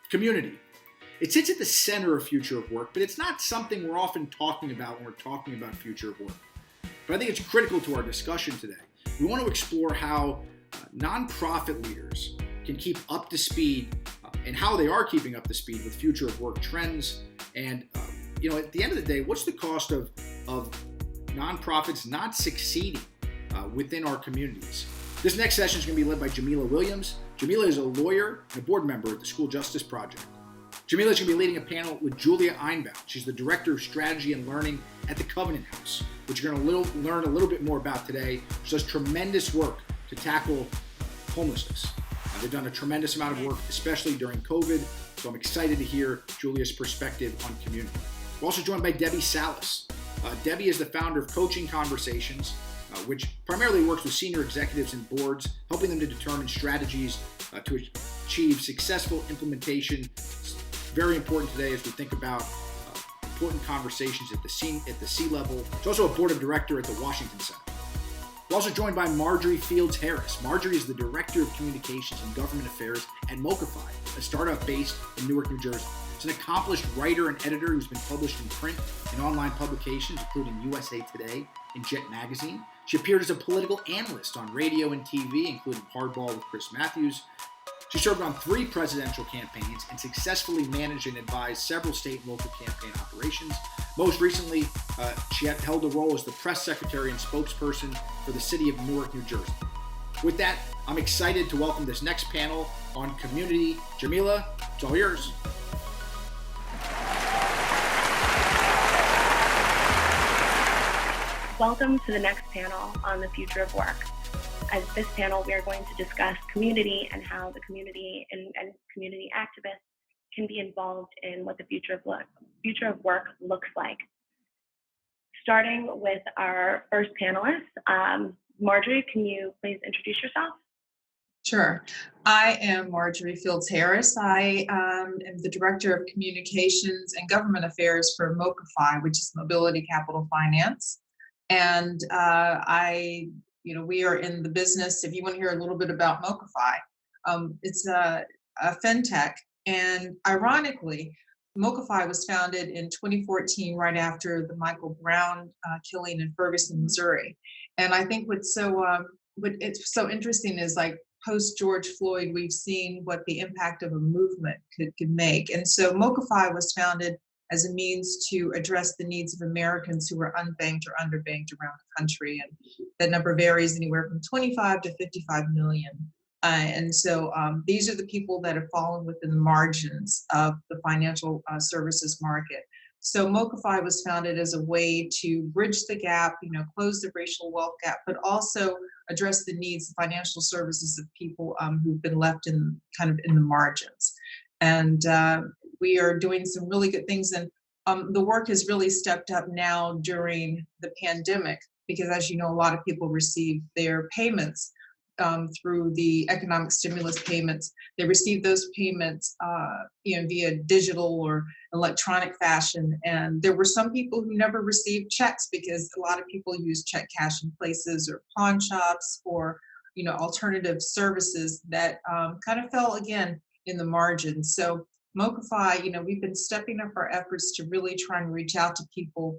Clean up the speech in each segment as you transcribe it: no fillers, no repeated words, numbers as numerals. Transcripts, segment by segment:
Community. It sits at the center of future of work, but it's not something we're often talking about when we're talking about future of work. But I think it's critical to our discussion today. We want to explore how nonprofit leaders can keep up to speed and how they are keeping up to speed with future of work trends. And at the end of the day, what's the cost of nonprofits not succeeding within our communities? This next session is going to be led by Jamila Williams. Jamila is a lawyer and a board member at the School Justice Project. Jamila is going to be leading a panel with Julia Einbond. She's the Director of Strategy and Learning at the Covenant House, which you're going to learn a little bit more about today. She does tremendous work to tackle homelessness. They've done a tremendous amount of work, especially during COVID, so I'm excited to hear Julia's perspective on community. We're also joined by Debbie Sallis. Debbie is the founder of Coaching Conversations, which primarily works with senior executives and boards, helping them to determine strategies to achieve successful implementation. It's very important today as we think about important conversations at the C level. She's also a board of director at the Washington Center. We're also joined by Marjorie Fields-Harris. Marjorie is the Director of Communications and Government Affairs at MoCaFi, a startup based in Newark, New Jersey. She's an accomplished writer and editor who's been published in print and online publications, including USA Today and Jet Magazine. She appeared as a political analyst on radio and TV, including Hardball with Chris Matthews. She served on 3 presidential campaigns and successfully managed and advised several state and local campaign operations. Most recently, she held a role as the press secretary and spokesperson for the city of Newark, New Jersey. With that, I'm excited to welcome this next panel on community. Jamila, it's all yours. Welcome to the next panel on the future of work. As this panel, we are going to discuss community and how the community and community activists can be involved in what the future of work looks like. Starting with our first panelist, Marjorie, can you please introduce yourself? Sure. I am Marjorie Fields-Harris. I am the Director of Communications and Government Affairs for MoCaFi, which is Mobility Capital Finance. And we are in the business, if you want to hear a little bit about MoCaFi, it's a fintech. And ironically, MoCaFi was founded in 2014, right after the Michael Brown killing in Ferguson, Missouri. And I think what's so interesting is, like, post George Floyd, we've seen what the impact of a movement could make. And so MoCaFi was founded as a means to address the needs of Americans who are unbanked or underbanked around the country. And that number varies anywhere from 25 to 55 million. And so these are the people that have fallen within the margins of the financial services market. So MoCaFi was founded as a way to bridge the gap, close the racial wealth gap, but also address the needs of financial services of people who've been left in the margins. And we are doing some really good things. And the work has really stepped up now during the pandemic, because, as you know, a lot of people receive their payments through the economic stimulus payments. They receive those payments via digital or electronic fashion. And there were some people who never received checks, because a lot of people use check cashing places or pawn shops or alternative services that kind of fell again in the margins. So MoCaFi, we've been stepping up our efforts to really try and reach out to people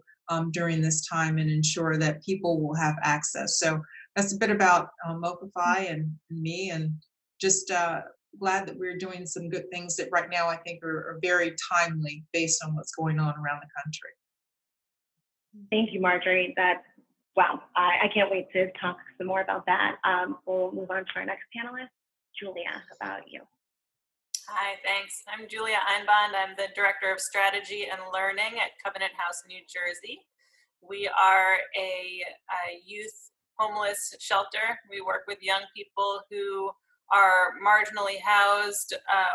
during this time and ensure that people will have access. So that's a bit about MoCaFi and me, and just glad that we're doing some good things that right now I think are very timely based on what's going on around the country. Thank you, Marjorie. Wow. I can't wait to talk some more about that. We'll move on to our next panelist. Julia, about you. Hi, thanks. I'm Julia Einbond. I'm the Director of Strategy and Learning at Covenant House, New Jersey. We are a youth homeless shelter. We work with young people who are marginally housed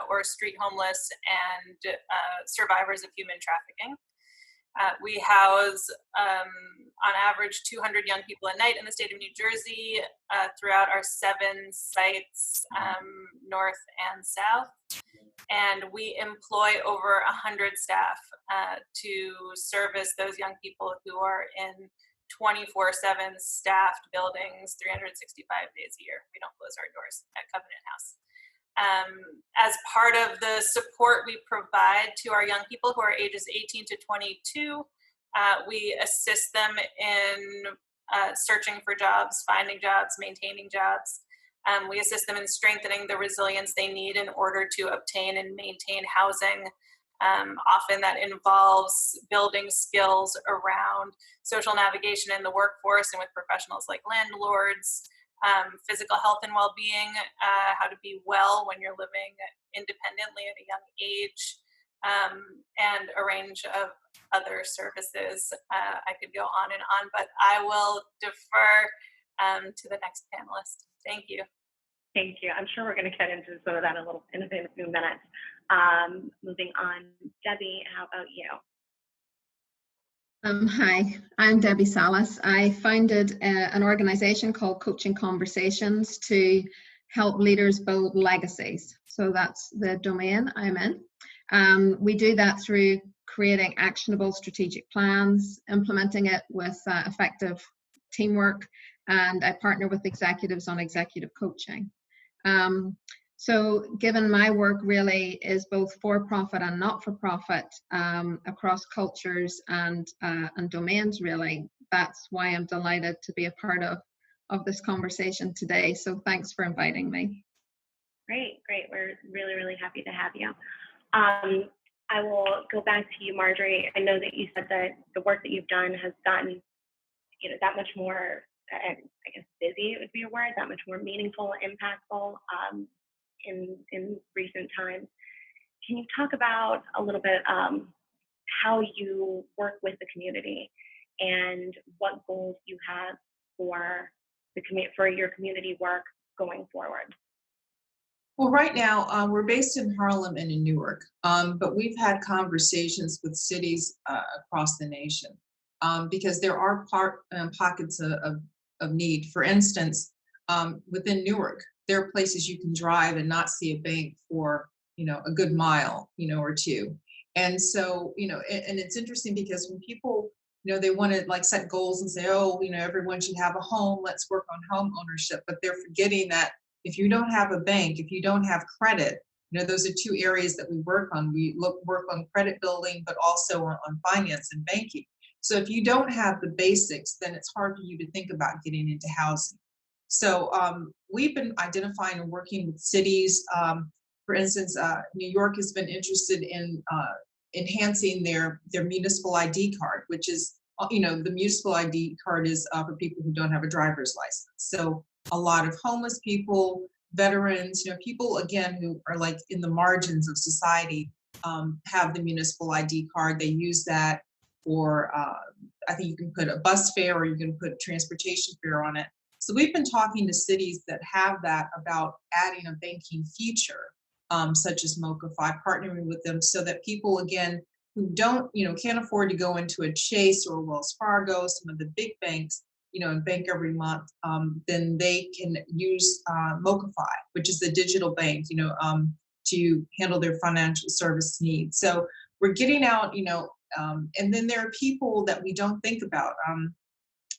or street homeless and survivors of human trafficking. We house, on average, 200 young people a night in the state of New Jersey throughout our 7 sites, north and south. And we employ over 100 staff to service those young people who are in 24/7 staffed buildings, 365 days a year. We don't close our doors at Covenant House. As part of the support we provide to our young people who are ages 18 to 22, we assist them in searching for jobs, finding jobs, maintaining jobs. We assist them in strengthening the resilience they need in order to obtain and maintain housing. Often that involves building skills around social navigation in the workforce and with professionals like landlords, physical health and well-being, how to be well when you're living independently at a young age, and a range of other services. I could go on and on, but I will defer to the next panelist. Thank you. Thank you. I'm sure we're going to get into some of that in a few minutes. Moving on, Debbie, how about you? Hi, I'm Debbie Sallis. I founded an organization called Coaching Conversations to help leaders build legacies. So that's the domain I'm in. We do that through creating actionable strategic plans, implementing it with effective teamwork, and I partner with executives on executive coaching. So given my work really is both for-profit and not-for-profit across cultures and domains really, that's why I'm delighted to be a part of this conversation today. So thanks for inviting me. Great. We're really, really happy to have you. I will go back to you, Marjorie. I know that you said that the work that you've done has gotten, that much more, I guess busy would be a word, that much more meaningful, impactful in recent times. Can you talk about a little bit how you work with the community and what goals you have for your community work going forward? Well, right now, we're based in Harlem and in Newark, but we've had conversations with cities across the nation because there are pockets of need. For instance, within Newark, there are places you can drive and not see a bank for, a good mile, or two. And so, and it's interesting because when people, they want to like set goals and say, oh, everyone should have a home, let's work on home ownership, but they're forgetting that if you don't have a bank, if you don't have credit, those are two areas that we work on. We work on credit building, but also on finance and banking. So if you don't have the basics, then it's hard for you to think about getting into housing. So we've been identifying and working with cities. For instance, New York has been interested in enhancing their municipal ID card, which is, the municipal ID card is for people who don't have a driver's license. So a lot of homeless people, veterans, people, again, who are like in the margins of society have the municipal ID card. They use that for, I think you can put a bus fare or you can put transportation fare on it. So we've been talking to cities that have that about adding a banking feature, such as MoCaFi, partnering with them so that people, again, who don't, can't afford to go into a Chase or a Wells Fargo, some of the big banks, and bank every month, then they can use MoCaFi, which is the digital bank, to handle their financial service needs. So we're getting out, and then there are people that we don't think about.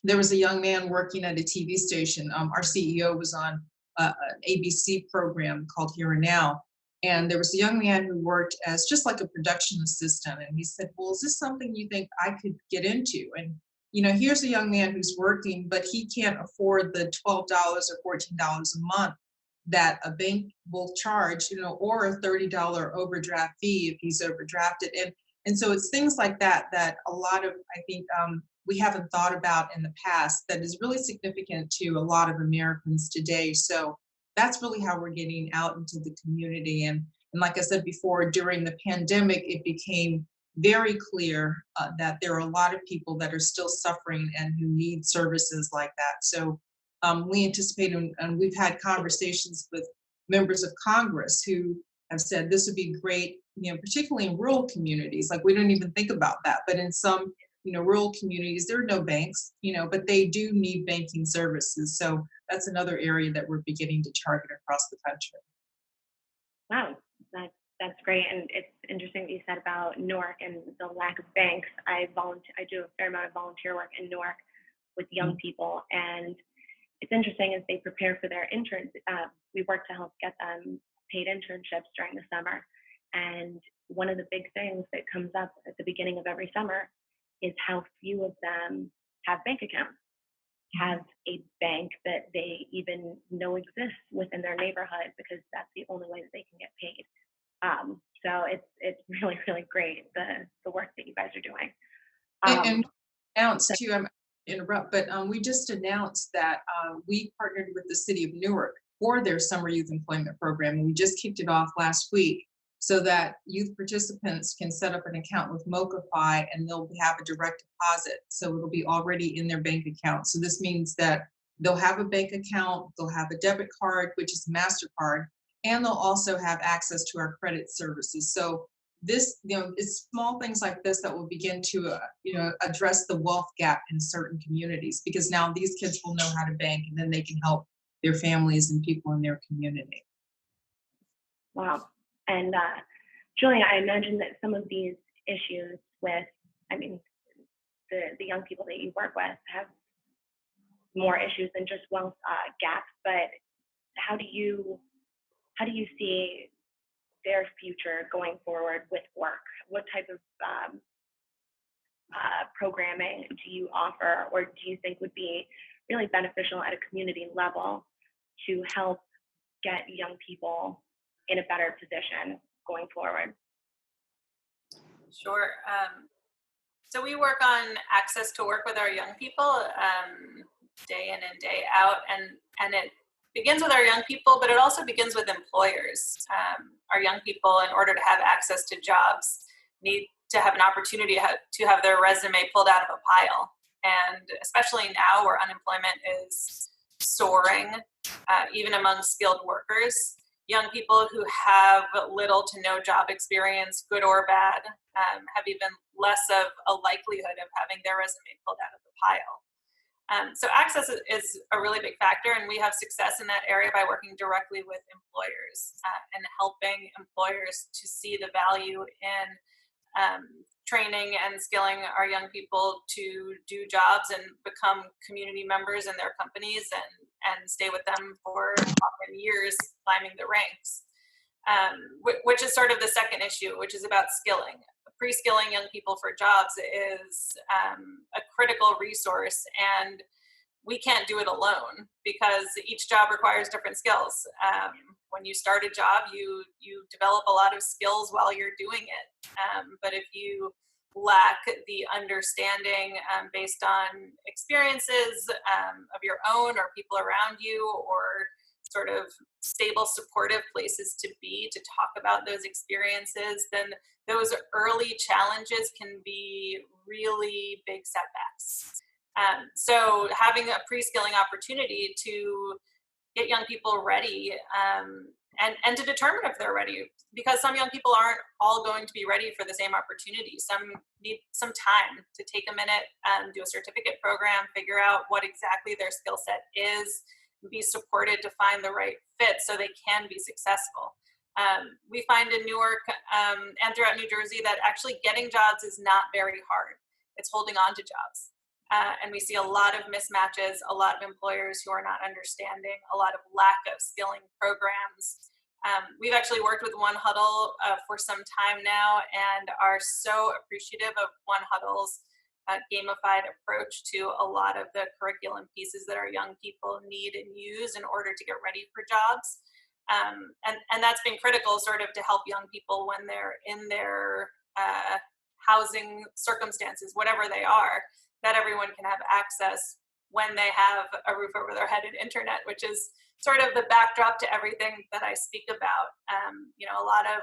There was a young man working at a TV station. Our CEO was on an ABC program called Here and Now. And there was a young man who worked as just like a production assistant. And he said, well, is this something you think I could get into? And, here's a young man who's working, but he can't afford the $12 or $14 a month that a bank will charge, or a $30 overdraft fee if he's overdrafted. And so it's things like that a lot of, I think, we haven't thought about in the past that is really significant to a lot of Americans today. So that's really how we're getting out into the community. And like I said before, during the pandemic, it became very clear that there are a lot of people that are still suffering and who need services like that. So we anticipate, and we've had conversations with members of Congress who have said this would be great, particularly in rural communities. Like we don't even think about that, but in some rural communities, there are no banks, but they do need banking services. So that's another area that we're beginning to target across the country. Wow, that's great. And it's interesting that you said about Newark and the lack of banks. I do a fair amount of volunteer work in Newark with young people. And it's interesting as they prepare for their interns, we work to help get them paid internships during the summer. And one of the big things that comes up at the beginning of every summer is how few of them have bank accounts, have a bank that they even know exists within their neighborhood, because that's the only way that they can get paid. So it's really, really great, the work that you guys are doing. And announced too, I'm interrupt, but we just announced that we partnered with the city of Newark for their summer youth employment program. And we just kicked it off last week so that youth participants can set up an account with MoCaFi and they'll have a direct deposit. So it'll be already in their bank account. So this means that they'll have a bank account, they'll have a debit card, which is MasterCard, and they'll also have access to our credit services. So this, it's small things like this that will begin to, address the wealth gap in certain communities, because now these kids will know how to bank and then they can help their families and people in their community. Wow. And Julia, I imagine that some of these issues with, the young people that you work with have more issues than just wealth gaps, but how do you see their future going forward with work? What type of programming do you offer, or do you think would be really beneficial at a community level to help get young people in a better position going forward? Sure. So we work on access to work with our young people day in and day out, and it begins with our young people, but it also begins with employers. Our young people, in order to have access to jobs, need to have an opportunity to have their resume pulled out of a pile. And especially now where unemployment is soaring, even among skilled workers, young people who have little to no job experience, good or bad, have even less of a likelihood of having their resume pulled out of the pile. So access is a really big factor, and we have success in that area by working directly with employers and helping employers to see the value in training and skilling our young people to do jobs and become community members in their companies and stay with them for often years, climbing the ranks, which is sort of the second issue, which is about skilling. Pre-skilling young people for jobs is a critical resource, and we can't do it alone because each job requires different skills. When you start a job, you develop a lot of skills while you're doing it. But if you lack the understanding based on experiences of your own or people around you, or sort of stable, supportive places to be to talk about those experiences, then those early challenges can be really big setbacks. So having a pre-skilling opportunity to get young people ready and to determine if they're ready, because some young people aren't all going to be ready for the same opportunity. Some need some time to take a minute, do a certificate program, figure out what exactly their skill set is, be supported to find the right fit so they can be successful. We find in Newark and throughout New Jersey that actually getting jobs is not very hard. It's holding on to jobs. And we see a lot of mismatches, a lot of employers who are not understanding, a lot of lack of skilling programs. We've actually worked with One Huddle for some time now and are so appreciative of One Huddle's gamified approach to a lot of the curriculum pieces that our young people need and use in order to get ready for jobs. And that's been critical sort of to help young people when they're in their housing circumstances, whatever they are, that everyone can have access when they have a roof over their head and internet, which is sort of the backdrop to everything that I speak about. A lot of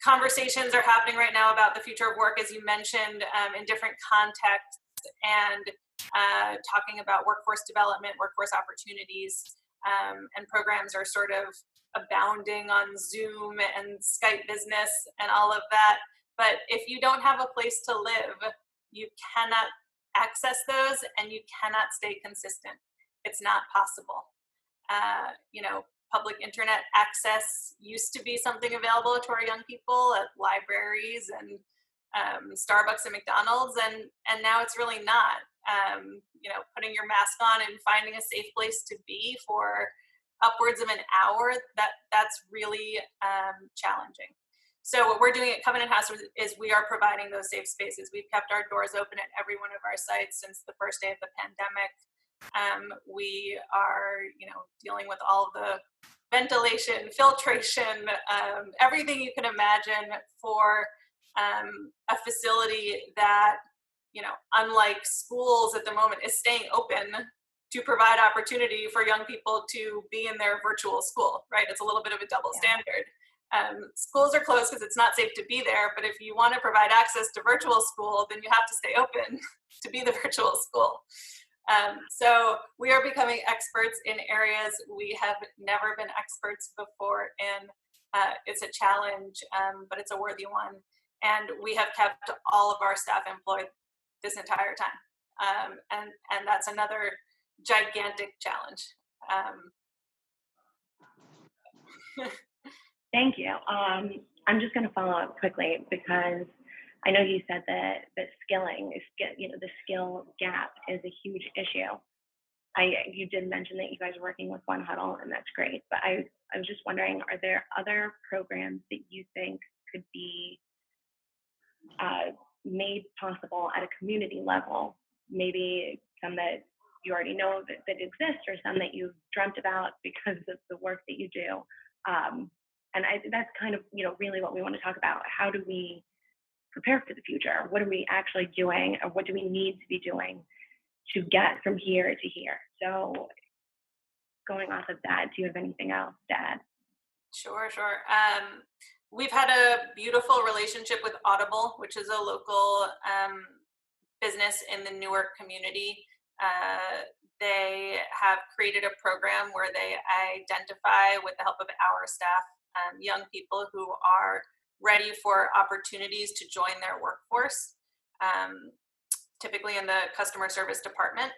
conversations are happening right now about the future of work, as you mentioned, in different contexts, and talking about workforce development, workforce opportunities, and programs are sort of abounding on Zoom and Skype business and all of that. But if you don't have a place to live, you cannot access those and you cannot stay consistent. It's not possible. Public internet access used to be something available to our young people at libraries and Starbucks and McDonald's, and now it's really not. Putting your mask on and finding a safe place to be for upwards of an hour, that's really challenging. So what we're doing at Covenant House is we are providing those safe spaces. We've kept our doors open at every one of our sites since the first day of the pandemic. We are, dealing with all of the ventilation, filtration, everything you can imagine for a facility that, unlike schools at the moment, is staying open to provide opportunity for young people to be in their virtual school, right? It's a little bit of a double standard. Schools are closed because it's not safe to be there, but if you want to provide access to virtual school, then you have to stay open to be the virtual school. So we are becoming experts in areas we have never been experts before in. It's a challenge, but it's a worthy one. And we have kept all of our staff employed this entire time. And that's another gigantic challenge. Thank you. I'm just going to follow up quickly because I know you said that skilling is, the skill gap is a huge issue. You did mention that you guys are working with One Huddle, and that's great. But I was just wondering, are there other programs that you think could be made possible at a community level? Maybe some that you already know that exist, or some that you've dreamt about because of the work that you do. And that's kind of, really what we want to talk about. How do we prepare for the future? What are we actually doing, or what do we need to be doing to get from here to here? So going off of that, do you have anything else to add? Sure. We've had a beautiful relationship with Audible, which is a local business in the Newark community. They have created a program where they identify, with the help of our staff, young people who are ready for opportunities to join their workforce, typically in the customer service department.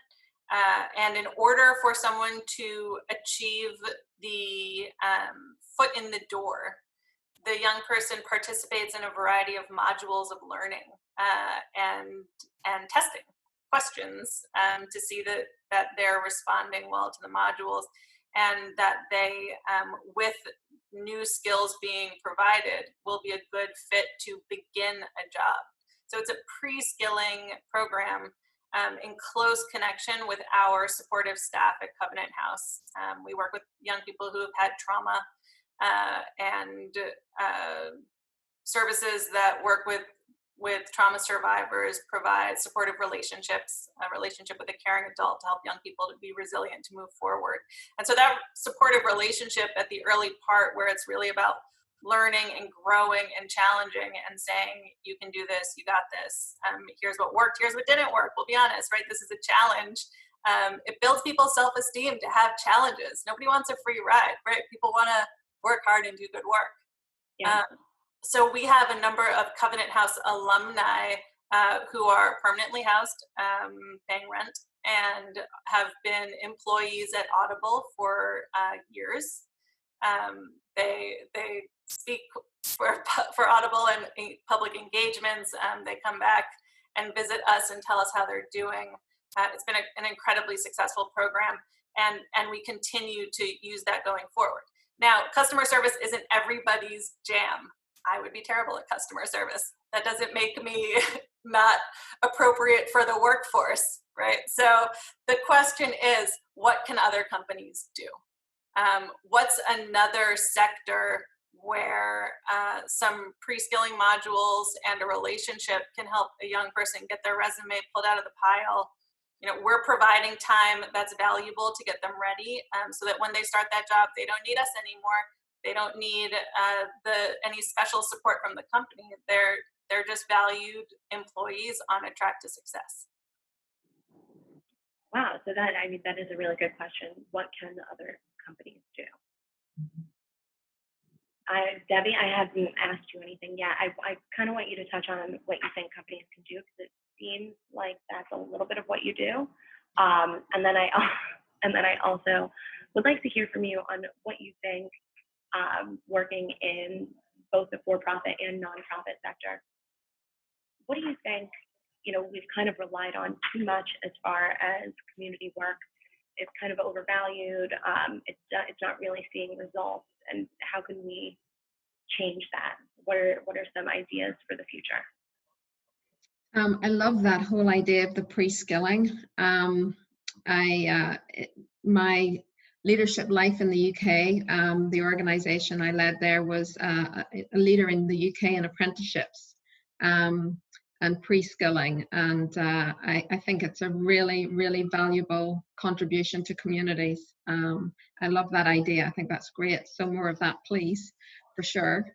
And in order for someone to achieve the foot in the door, the young person participates in a variety of modules of learning and testing questions to see that they're responding well to the modules, and that they, with new skills being provided, will be a good fit to begin a job. So it's a pre-skilling program in close connection with our supportive staff at Covenant House. We work with young people who have had trauma and services that work with trauma survivors, provide supportive relationships, a relationship with a caring adult to help young people to be resilient, to move forward. And so that supportive relationship at the early part, where it's really about learning and growing and challenging and saying, you can do this, you got this, here's what worked, here's what didn't work. We'll be honest, right? This is a challenge. It builds people's self-esteem to have challenges. Nobody wants a free ride, right? People want to work hard and do good work. Yeah. So we have a number of Covenant House alumni who are permanently housed, paying rent, and have been employees at Audible for years. They speak for Audible and public engagements. They come back and visit us and tell us how they're doing. It's been an incredibly successful program, and we continue to use that going forward. Now, customer service isn't everybody's jam. I would be terrible at customer service. That doesn't make me not appropriate for the workforce, right? So the question is, what can other companies do? What's another sector where some pre-skilling modules and a relationship can help a young person get their resume pulled out of the pile? We're providing time that's valuable to get them ready, so that when they start that job, they don't need us anymore. They don't need any special support from the company. They're just valued employees on a track to success. Wow. So that is a really good question. What can other companies do? Debbie, I haven't asked you anything yet. I kind of want you to touch on what you think companies can do, because it seems like that's a little bit of what you do. And then I also would like to hear from you on what you think, working in both the for-profit and nonprofit sector. What do you think, we've kind of relied on too much as far as community work it's kind of overvalued. It's not really seeing results. And how can we change that? What are some ideas for the future? I love that whole idea of the pre-skilling. My leadership life in the UK, the organization I led there was a leader in the UK in apprenticeships and pre-skilling. And I think it's a really, really valuable contribution to communities. I love that idea. I think that's great. So more of that, please, for sure.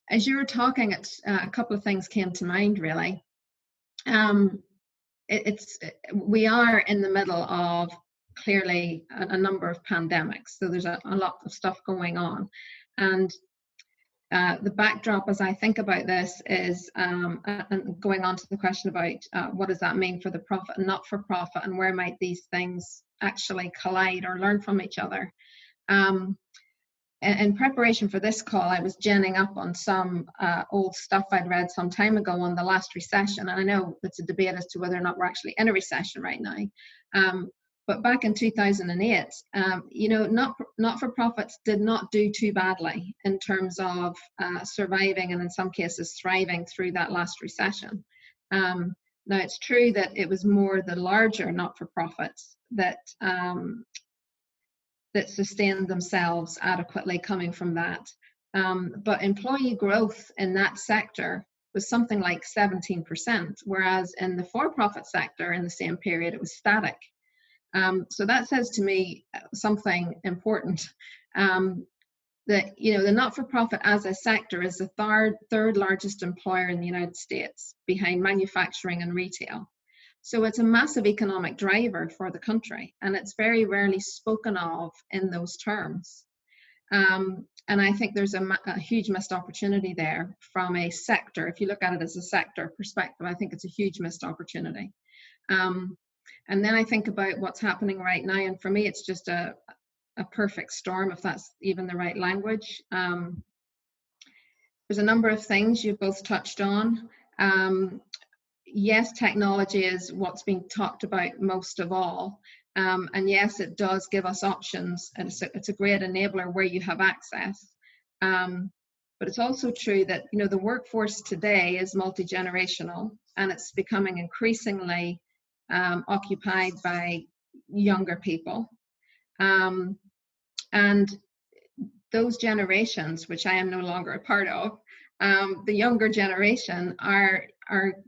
As you were talking, a couple of things came to mind, really. We are in the middle of clearly a number of pandemics, so there's a lot of stuff going on, and the backdrop as I think about this is and going on to the question about what does that mean for the profit and not for profit, and where might these things actually collide or learn from each other. In preparation for this call, I was genning up on some old stuff I'd read some time ago on the last recession. And I know it's a debate as to whether or not we're actually in a recession right now. But back in 2008, not-for-profits did not do too badly in terms of surviving and in some cases thriving through that last recession. Now, it's true that it was more the larger not-for-profits that sustained themselves adequately coming from that. But employee growth in that sector was something like 17%, whereas in the for-profit sector in the same period, it was static. So that says to me something important, that the not-for-profit as a sector is the third largest employer in the United States, behind manufacturing and retail. So it's a massive economic driver for the country, and it's very rarely spoken of in those terms. And I think there's a huge missed opportunity there from a sector. If you look at it as a sector perspective, I think it's a huge missed opportunity. And then I think about what's happening right now, and for me, it's just a perfect storm, if that's even the right language. There's a number of things you've both touched on. Yes, technology is what's being talked about most of all. And yes, it does give us options, and it's a great enabler where you have access. But it's also true that the workforce today is multi-generational, and it's becoming increasingly occupied by younger people. And those generations, which I am no longer a part of, the younger generation are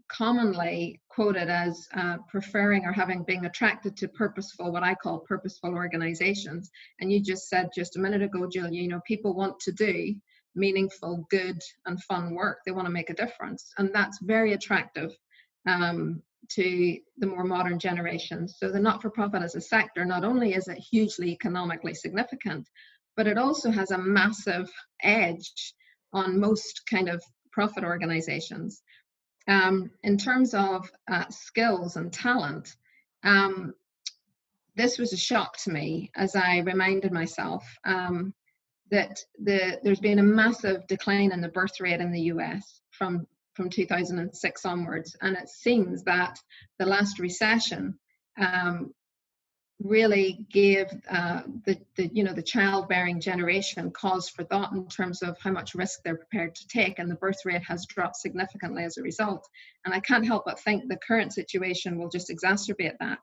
commonly quoted as preferring or being attracted to what I call purposeful organizations. And you just said just a minute ago, Julia, people want to do meaningful, good, and fun work. They want to make a difference. And that's very attractive to the more modern generations. So the not-for-profit as a sector, not only is it hugely economically significant, but it also has a massive edge on most kind of profit organizations. In terms of skills and talent, this was a shock to me as I reminded myself that there's been a massive decline in the birth rate in the US from 2006 onwards, and it seems that the last recession really gave the childbearing generation cause for thought in terms of how much risk they're prepared to take, and the birth rate has dropped significantly as a result. And I can't help but think the current situation will just exacerbate that.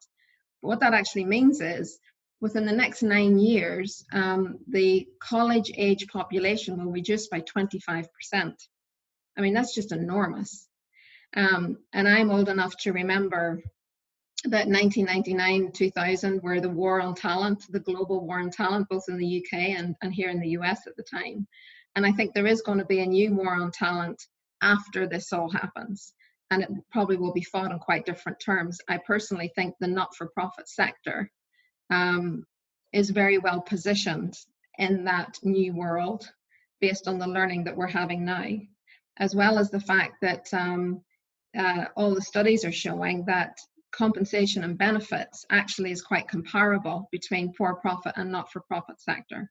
But what that actually means is, within the next 9 years, the college age population will reduce by 25%. I mean, that's just enormous. And I'm old enough to remember that 1999, 2000 were the war on talent, the global war on talent, both in the UK and here in the US at the time. And I think there is going to be a new war on talent after this all happens. And it probably will be fought on quite different terms. I personally think the not-for-profit sector is very well positioned in that new world based on the learning that we're having now, as well as the fact that all the studies are showing that compensation and benefits actually is quite comparable between for-profit and not-for-profit sector.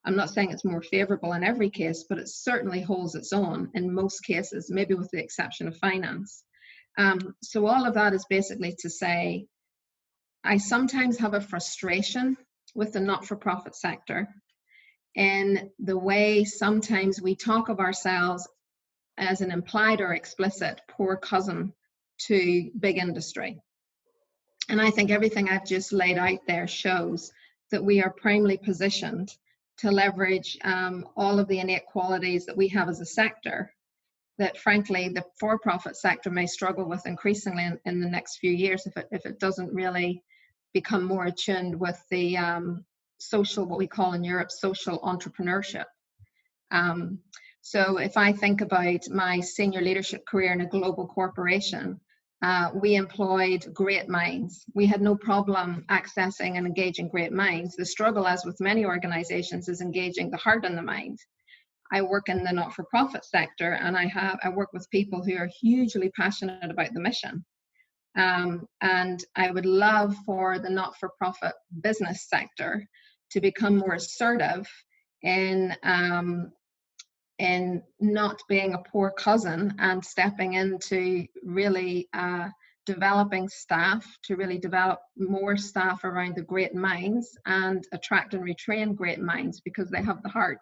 I'm not saying it's more favorable in every case, but it certainly holds its own in most cases, maybe with the exception of finance. So all of that is basically to say, I sometimes have a frustration with the not-for-profit sector in the way sometimes we talk of ourselves as an implied or explicit poor cousin to big industry. And I think everything I've just laid out there shows that we are primarily positioned to leverage all of the innate qualities that we have as a sector that frankly the for-profit sector may struggle with increasingly in the next few years if it doesn't really become more attuned with the social, what we call in Europe, social entrepreneurship. So if I think about my senior leadership career in a global corporation, we employed great minds. We had no problem accessing and engaging great minds. The struggle, as with many organizations, is engaging the heart and the mind. I work in the not-for-profit sector, and I work with people who are hugely passionate about the mission. And I would love for the not-for-profit business sector to become more assertive in not being a poor cousin and stepping into really developing staff to really develop more staff around the great minds and attract and retrain great minds because they have the heart.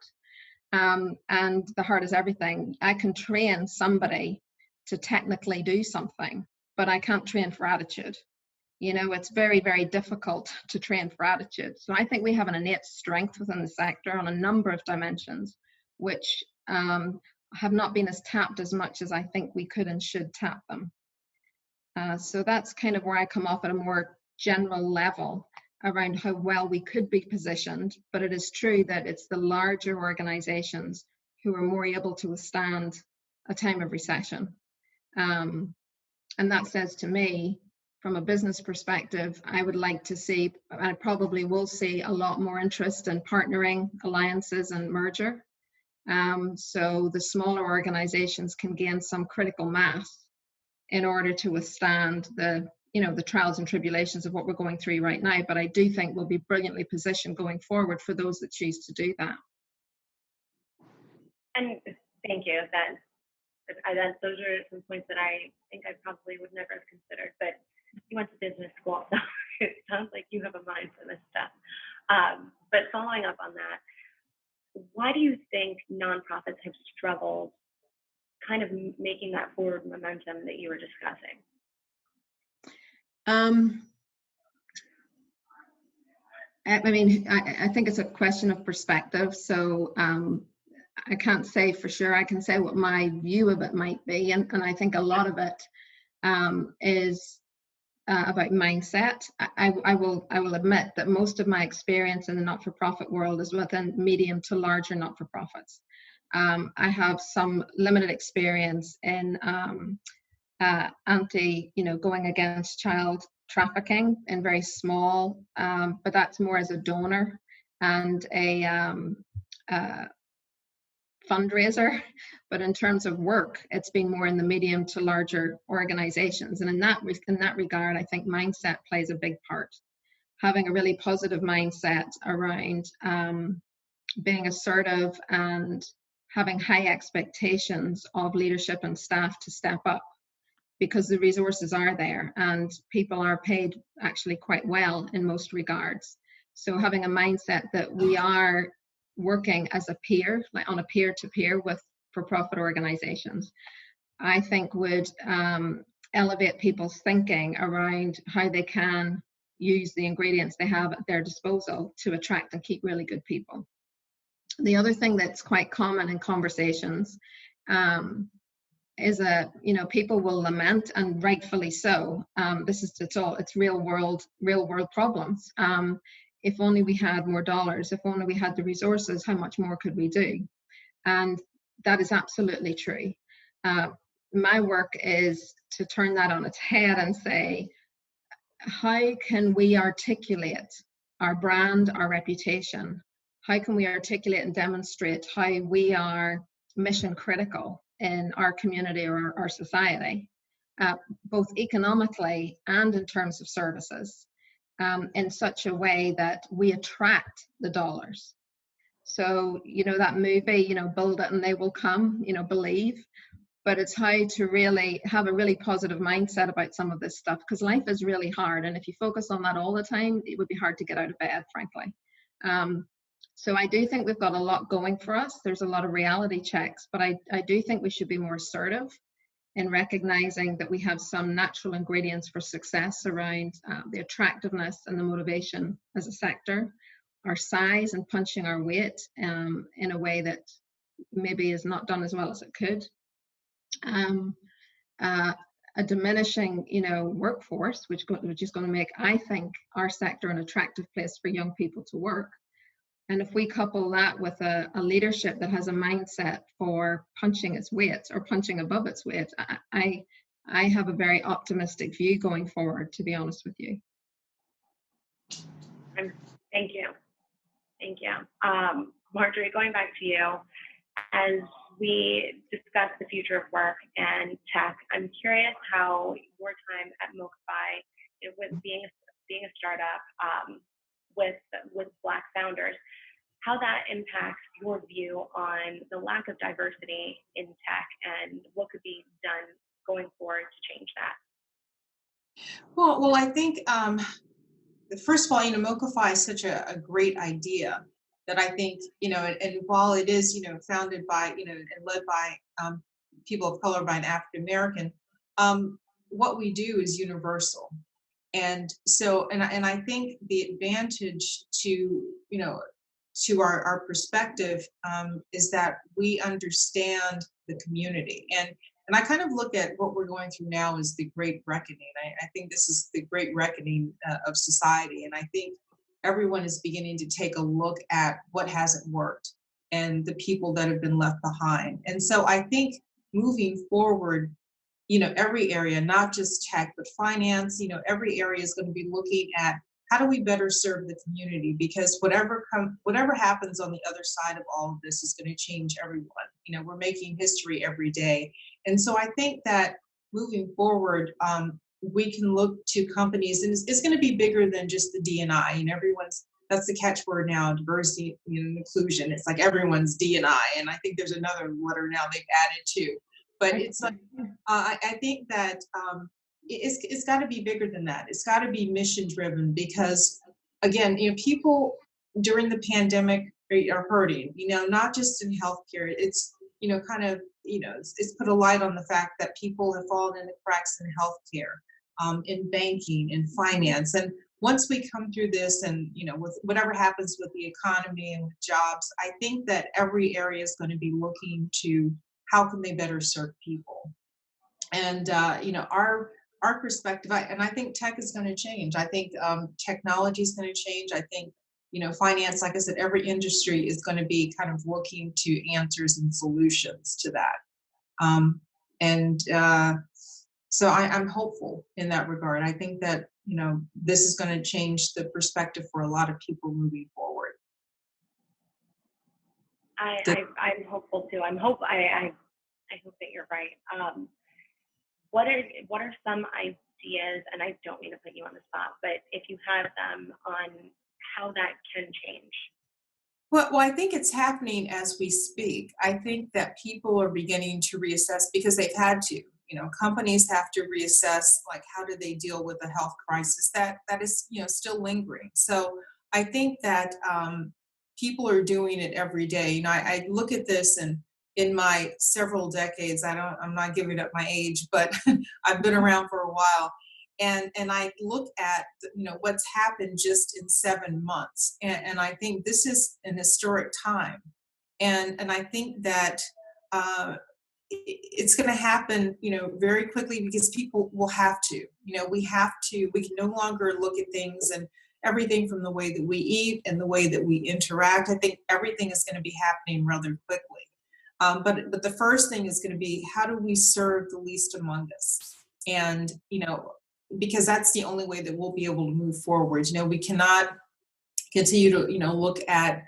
And the heart is everything. I can train somebody to technically do something, but I can't train for attitude. You know, it's very, very difficult to train for attitude. So I think we have an innate strength within the sector on a number of dimensions, which have not been as tapped as much as I think we could and should tap them. So that's kind of where I come off at a more general level around how well we could be positioned, but it is true that it's the larger organizations who are more able to withstand a time of recession. And that says to me, from a business perspective, I would like to see, I probably will see a lot more interest in partnering, alliances, and merger. So the smaller organizations can gain some critical mass in order to withstand the trials and tribulations of what we're going through right now. But I do think we'll be brilliantly positioned going forward for those that choose to do that. And thank you. Those are some points that I think I probably would never have considered. But you went to business school, so it sounds like you have a mind for this stuff. But following up on that, why do you think nonprofits have struggled kind of making that forward momentum that you were discussing? I think it's a question of perspective. So I can't say for sure. I can say what my view of it might be, and I think a lot of it is about mindset. I will admit that most of my experience in the not-for-profit world is within medium to larger not-for-profits. I have some limited experience in going against child trafficking in very small, but that's more as a donor and a fundraiser. But in terms of work, it's been more in the medium to larger organizations. And in that regard, I think mindset plays a big part. Having a really positive mindset around being assertive and having high expectations of leadership and staff to step up, because the resources are there and people are paid actually quite well in most regards. So having a mindset that we are working as a peer, like on a peer-to-peer with for-profit organizations, I think would elevate people's thinking around how they can use the ingredients they have at their disposal to attract and keep really good people. The other thing that's quite common in conversations is people will lament, and rightfully so. It's real world problems. If only we had more dollars, if only we had the resources, how much more could we do? And that is absolutely true. My work is to turn that on its head and say, how can we articulate our brand, our reputation? How can we articulate and demonstrate how we are mission critical in our community or our society, both economically and in terms of services, in such a way that we attract the dollars? So, that movie, Build It and They Will Come, Believe. but it's how to really have a really positive mindset about some of this stuff, because life is really hard. And if you focus on that all the time, it would be hard to get out of bed, frankly. So I do think we've got a lot going for us. There's a lot of reality checks, but I do think we should be more assertive in recognizing that we have some natural ingredients for success around the attractiveness and the motivation as a sector, our size and punching our weight in a way that maybe is not done as well as it could. A diminishing, workforce, which is going to make, I think, our sector an attractive place for young people to work. And if we couple that with a leadership that has a mindset for punching its weight or punching above its weight, I have a very optimistic view going forward, to be honest with you. Thank you. Thank you. Marjorie, going back to you, as we discuss the future of work and tech, I'm curious how your time at MoCaFi, with being a startup with Black founders, how that impacts your view on the lack of diversity in tech and what could be done going forward to change that? Well, I think first of all, MoCaFi is such a great idea that I think, and while it is, founded by, and led by people of color, by an African American, what we do is universal. And so, and I think the advantage to, to our perspective is that we understand the community. And I kind of look at what we're going through now as the Great Reckoning. I think this is the Great Reckoning of society. And I think everyone is beginning to take a look at what hasn't worked and the people that have been left behind. And so I think moving forward, every area, not just tech, but finance, every area is going to be looking at how do we better serve the community? Because whatever happens on the other side of all of this is going to change everyone. We're making history every day. And so I think that moving forward, we can look to companies, and it's going to be bigger than just the D&I. That's the catchword now, diversity and inclusion. It's like everyone's D&I, and I think there's another letter now they've added too. But it's like, I think that it's got to be bigger than that. It's got to be mission driven, because again, people during the pandemic are hurting, not just in healthcare. It's, it's put a light on the fact that people have fallen in the cracks in healthcare, in banking, in finance. And once we come through this and, with whatever happens with the economy and with jobs, I think that every area is going to be looking to how can they better serve people. And, our perspective, and I think tech is going to change. I think technology is going to change. I think, finance, like I said, every industry is going to be kind of looking to answers and solutions to that. So I'm hopeful in that regard. I think that, this is going to change the perspective for a lot of people moving forward. I'm hopeful too. I hope that you're right. What are some ideas, and I don't mean to put you on the spot, but if you have them, on how that can change? Well, I think it's happening as we speak. I think that people are beginning to reassess because they've had to. Companies have to reassess, like, how do they deal with the health crisis that is, still lingering. So I think that people are doing it every day. I look at this, and in my several decades, I'm not giving up my age, but I've been around for a while. And I look at, what's happened just in 7 months. And I think this is an historic time. And I think that it's going to happen, very quickly, because people will have to, we can no longer look at things and everything from the way that we eat and the way that we interact. I think everything is going to be happening rather quickly. But the first thing is going to be, how do we serve the least among us? And, because that's the only way that we'll be able to move forward. We cannot continue to, look at,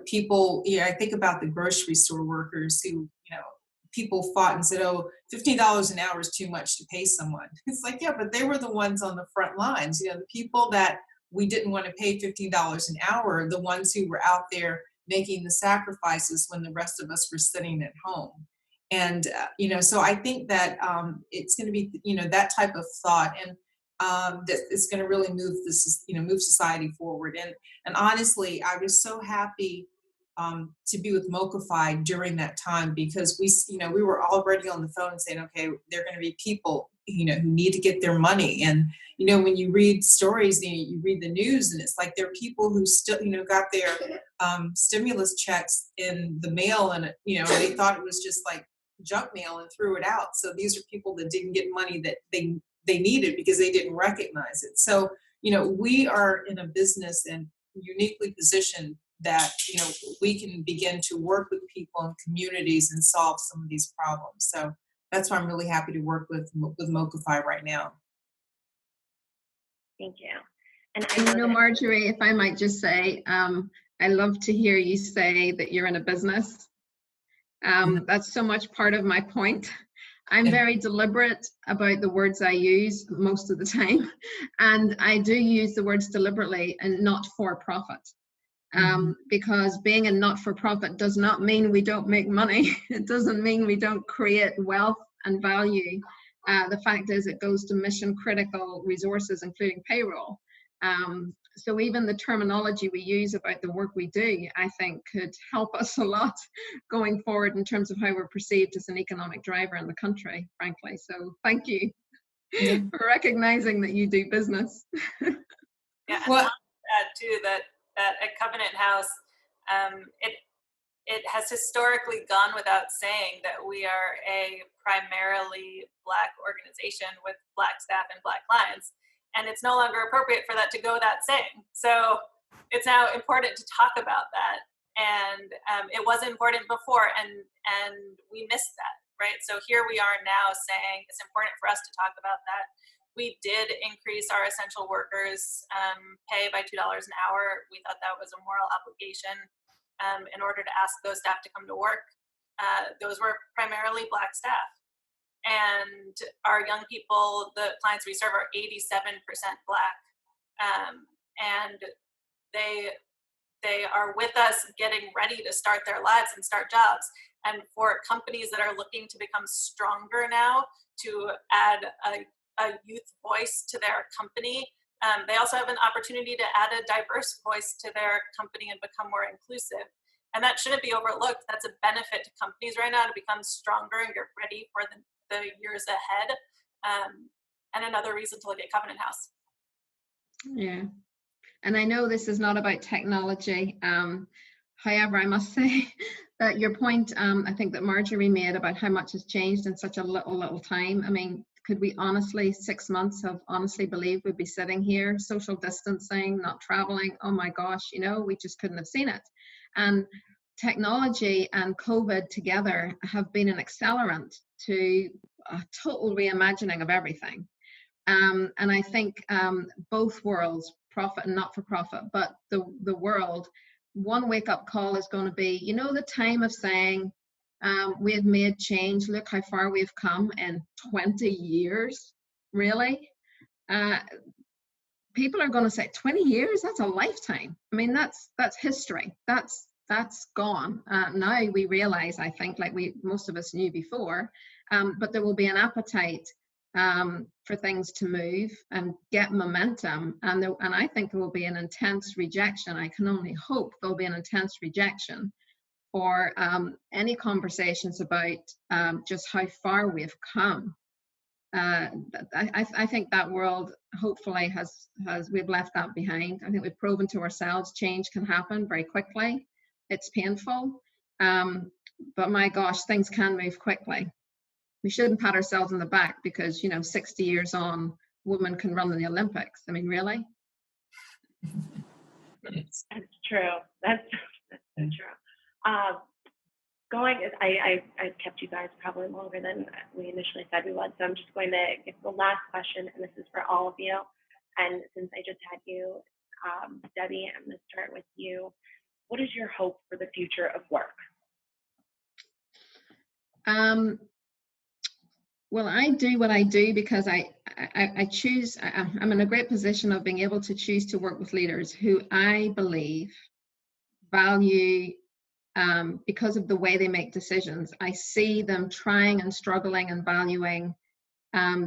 people, I think about the grocery store workers who, people fought and said, oh, $15 an hour is too much to pay someone. It's like, yeah, but they were the ones on the front lines, the people that we didn't want to pay $15 an hour, the ones who were out there making the sacrifices when the rest of us were sitting at home. And, so I think that it's going to be, that type of thought, and that it's going to really move move society forward. And honestly, I was so happy to be with MoCaFi during that time, because we were already on the phone saying, okay, there are going to be people, who need to get their money. And, when you read stories, you read the news, and it's like there are people who still, got their stimulus checks in the mail, and, they thought it was just like junk mail and threw it out. So these are people that didn't get money that they needed because they didn't recognize it. So, we are in a business and uniquely positioned that, we can begin to work with people and communities and solve some of these problems. So that's why I'm really happy to work with MoCaFi right now. Thank you. And Marjorie, if I might just say, I love to hear you say that you're in a business. That's so much part of my point. I'm very deliberate about the words I use most of the time. And I do use the words deliberately and not for profit. Because being a not-for-profit does not mean we don't make money. It doesn't mean we don't create wealth and value. The fact is it goes to mission-critical resources, including payroll. So even the terminology we use about the work we do, I think could help us a lot going forward in terms of how we're perceived as an economic driver in the country, frankly. So thank you for recognizing that you do business. Yeah, and I'll add too that at Covenant House, it has historically gone without saying that we are a primarily Black organization with Black staff and Black clients. And it's no longer appropriate for that to go without saying. So it's now important to talk about that. And it wasn't important before, and we missed that, right? So here we are now saying it's important for us to talk about that. We did increase our essential workers' pay by $2 an hour. We thought that was a moral obligation in order to ask those staff to come to work. Those were primarily Black staff. And our young people, the clients we serve, are 87% Black. And they are with us getting ready to start their lives and start jobs. And for companies that are looking to become stronger now, to add a youth voice to their company, they also have an opportunity to add a diverse voice to their company and become more inclusive. And that shouldn't be overlooked. That's a benefit to companies right now to become stronger and get ready for the years ahead. And another reason to look at Covenant House. Yeah. And I know this is not about technology. However, I must say that your point, I think that Marjorie made about how much has changed in such a little time. I mean, could we honestly, 6 months, have honestly believed we'd be sitting here, social distancing, not traveling? Oh my gosh, we just couldn't have seen it. And technology and COVID together have been an accelerant to a total reimagining of everything. And I think both worlds, profit and not-for-profit, but the world, one wake-up call is going to be, the time of saying, we have made change, look how far we've come in 20 years, really? People are going to say, 20 years? That's a lifetime. I mean, that's history. That's gone. Now we realize, I think, like most of us knew before, but there will be an appetite for things to move and get momentum. And I think there will be an intense rejection. I can only hope there'll be an intense rejection for any conversations about just how far we've come. I think that world hopefully we've left that behind. I think we've proven to ourselves change can happen very quickly. It's painful, but my gosh, things can move quickly. We shouldn't pat ourselves on the back because 60 years on, women can run in the Olympics. I mean, really? That's true. That's so true. I kept you guys probably longer than we initially said we would, so I'm just going to give the last question, and this is for all of you. And since I just had you, Debbie, I'm going to start with you. What is your hope for the future of work? Well, I do what I do because I choose. I'm in a great position of being able to choose to work with leaders who I believe value because of the way they make decisions. I see them trying and struggling and valuing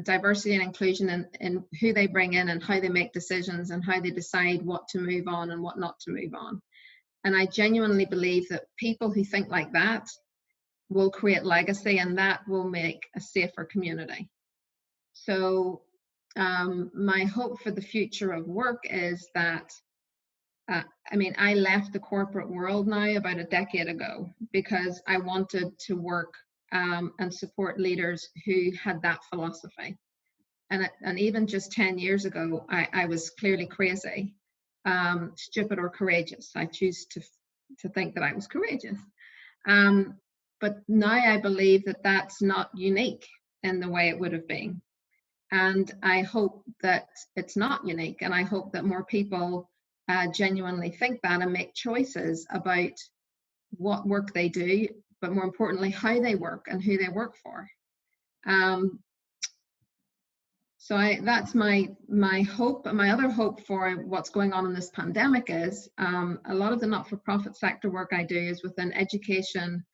diversity and inclusion in who they bring in and how they make decisions and how they decide what to move on and what not to move on. And I genuinely believe that people who think like that will create legacy, and that will make a safer community. So my hope for the future of work is that, I left the corporate world now about a decade ago because I wanted to work and support leaders who had that philosophy. And even just 10 years ago, I was clearly crazy, stupid or courageous. I choose to think that I was courageous. But now I believe that that's not unique in the way it would have been. And I hope that it's not unique. And I hope that more people genuinely think that and make choices about what work they do, but more importantly, how they work and who they work for. That's my hope. My other hope for what's going on in this pandemic is a lot of the not-for-profit sector work I do is within education,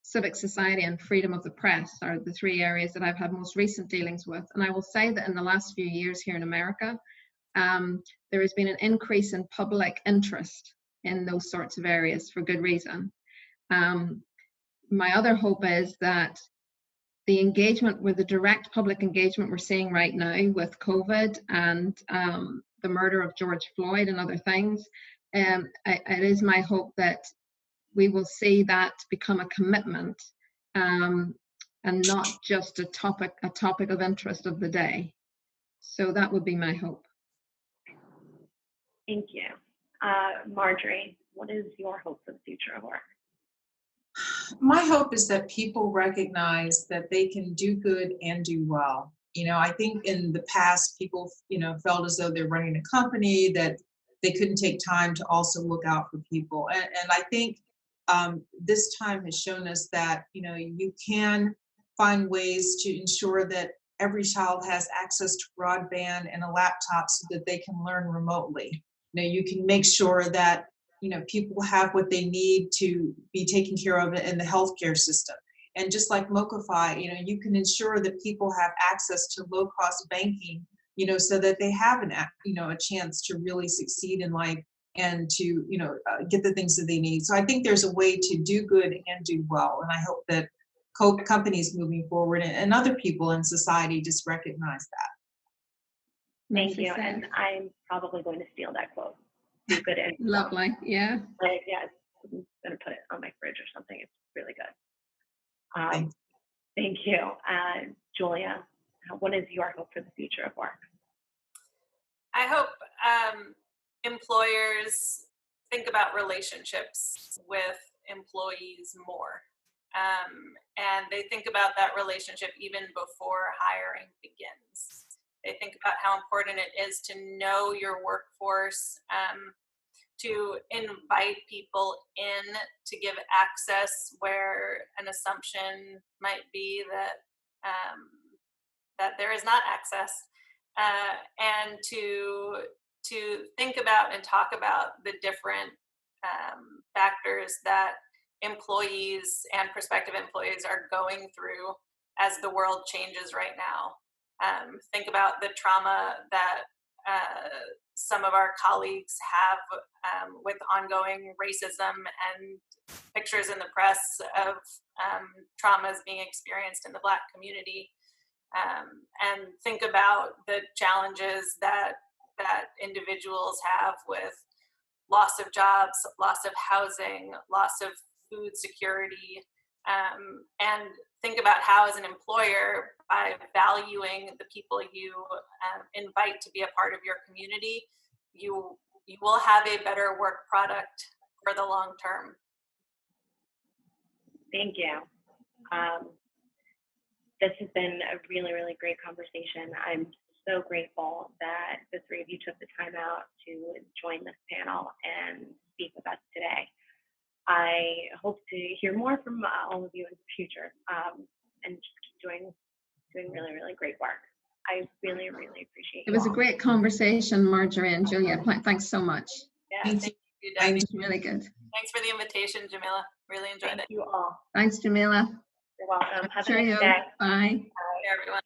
civic society, and freedom of the press are the three areas that I've had most recent dealings with. And I will say that in the last few years here in America, there has been an increase in public interest in those sorts of areas for good reason. My other hope is that the engagement with the direct public engagement we're seeing right now with COVID and the murder of George Floyd and other things, it is my hope that we will see that become a commitment and not just a topic of interest of the day. So that would be my hope. Thank you. Marjorie, what is your hope for the future of work? My hope is that people recognize that they can do good and do well. I think in the past, people, felt as though they're running a company, that they couldn't take time to also look out for people. And I think this time has shown us that, you can find ways to ensure that every child has access to broadband and a laptop so that they can learn remotely. You can make sure that people have what they need to be taken care of in the healthcare system. And just like MoCaFi, you can ensure that people have access to low-cost banking, so that they have a chance to really succeed in life and to, get the things that they need. So I think there's a way to do good and do well. And I hope that companies moving forward and other people in society just recognize that. Thank you. And I'm probably going to steal that quote. Do good and lovely. Yeah. Yeah, I'm going to put it on my fridge or something. It's really good. Thank you. Julia, what is your hope for the future of work? I hope employers think about relationships with employees more. And they think about that relationship even before hiring begins. They think about how important it is to know your workforce, to invite people in, to give access where an assumption might be that there is not access, and to think about and talk about the different factors that employees and prospective employees are going through as the world changes right now. Think about the trauma that some of our colleagues have with ongoing racism and pictures in the press of traumas being experienced in the Black community. And think about the challenges that individuals have with loss of jobs, loss of housing, loss of food security, and think about how, as an employer, by valuing the people you invite to be a part of your community, you will have a better work product for the long term. Thank you. This has been a really, really great conversation. I'm so grateful that the three of you took the time out to join this panel and speak with us today. I hope to hear more from all of you in the future, and just keep doing really, really great work. I really, really appreciate it. It was a great conversation, Marjorie and Julia. Thanks so much. Yeah, thank you, Debbie. It was really good. Thanks for the invitation, Jamila. Really enjoyed Thank it. you all. Thanks, Jamila. You're welcome. Have a Cheerio. nice day. Bye. Bye, everyone.